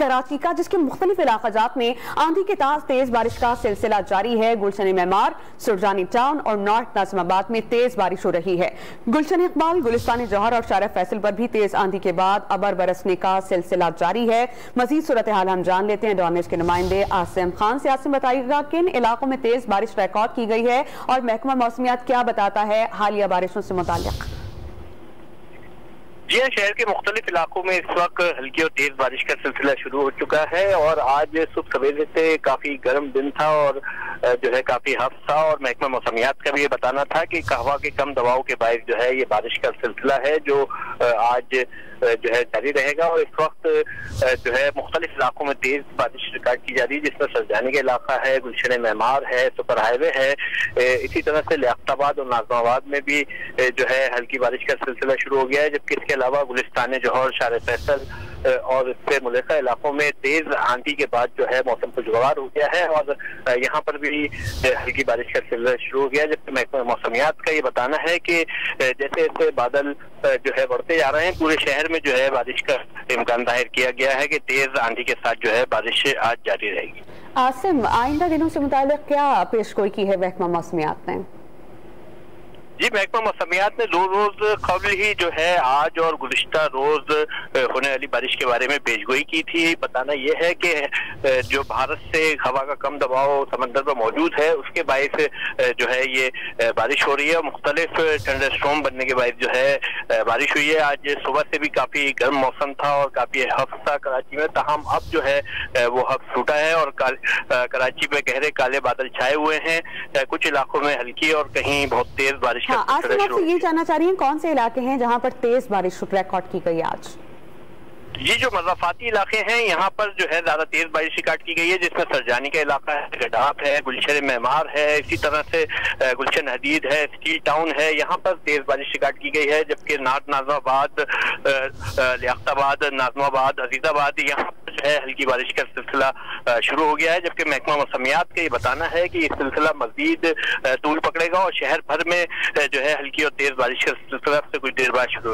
कराची का, जिसके मुख्तलिफ इलाका जात में आंधी के तेज बारिश का सिलसिला जारी है। गुलशन मेमार, सुरजानी टाउन और नॉर्थ नाज़िमाबाद में तेज बारिश हो रही है। गुलशन इकबाल, गुलिस्तानी जौहर और शारा फैसल पर भी तेज आंधी के बाद अबर बरसने का सिलसिला जारी है। मजीद सूरत हाल हम जान लेते हैं डॉन न्यूज़ के नुमाइंदे आसिम खान से। आसिम, बताइएगा किन इलाकों में तेज बारिश रिकॉर्ड की गई है और महकमा मौसमियात क्या बताता है हालिया बारिशों से मुताल्लिक? जी हाँ, शहर के मुख्तलिफ इलाकों में इस वक्त हल्की और तेज बारिश का सिलसिला शुरू हो चुका है और आज सुबह सवेरे से काफी गर्म दिन था और जो है काफी हफ्स था और महकमा मौसमियात का भी ये बताना था कि हवा के कम दबाव के बायस जो है ये बारिश का सिलसिला है जो आज जो है जारी रहेगा। और इस वक्त जो है मुख्तलिफ इलाकों में तेज बारिश रिकॉर्ड की जा रही है, जिसमें सरजानी का इलाका है, गुलशन मेमार है, सुपर हाईवे है, इसी तरह से लियाकताबाद और नाज़िमाबाद में भी जो है हल्की बारिश का सिलसिला शुरू हो गया है। जबकि इसके अलावा गुलिस्तान जौहर, शार फैसल और इससे मुल्का इलाकों में तेज आंधी के बाद जो है मौसम खुशगवार हो गया है और यहाँ पर भी हल्की बारिश का सिलसिला शुरू हो गया। जबकि महकमा मौसमियात का ये बताना है कि जैसे जैसे बादल जो है बढ़ते जा रहे हैं, पूरे शहर में जो है बारिश का इम्कान जाहिर किया गया है कि तेज आंधी के साथ जो है बारिश आज जारी रहेगी। आसिम, आइंदा दिनों से मुताल्लिक क्या पेशगोई की है महकमा मौसमियात ने? जी, महकमा मौसमियात ने रोज कबल ही जो है आज और गुज़िश्ता रोज होने वाली बारिश के बारे में पेशगोई की थी। बताना यह है कि जो भारत से हवा का कम दबाव समंदर पर मौजूद है उसके बायस जो है ये बारिश हो रही है। मुख्तलिफ थंडरस्टॉर्म बनने के बायस जो है बारिश हुई है। आज सुबह से भी काफी गर्म मौसम था और काफी हफ्स था कराची में, ताहम अब जो है वो हफ्स छूटा है और कराची में गहरे काले बादल छाए हुए हैं। कुछ इलाकों में हल्की और कहीं बहुत तेज बारिश। हाँ, आसिम, आपसे ये जानना चाह रही हैं कौन से इलाके हैं जहां पर तेज बारिश रिकॉर्ड की गई आज? ये जो मज़ाफ़ाती इलाके हैं यहाँ पर जो है ज्यादा तेज बारिश रिकॉर्ड की गई है, जिसमें सरजानी का इलाका है, गडाफ है, गुलशन मेमार है, इसी तरह से गुलशन हदीद है, स्टील टाउन है, यहाँ पर तेज बारिश रिकॉर्ड की गई है। जबकि नॉर्थ नाज़िमाबाद, लियाकताबाद, नाज़िमाबाद, अजीज़ाबाद यहाँ पर जो है हल्की बारिश का सिलसिला शुरू हो गया है। जबकि महकमा मौसमियात का ये बताना है कि ये सिलसिला मजीद तूल पकड़ेगा और शहर भर में जो है हल्की और तेज बारिश का सिलसिला से कुछ देर बाद शुरू हो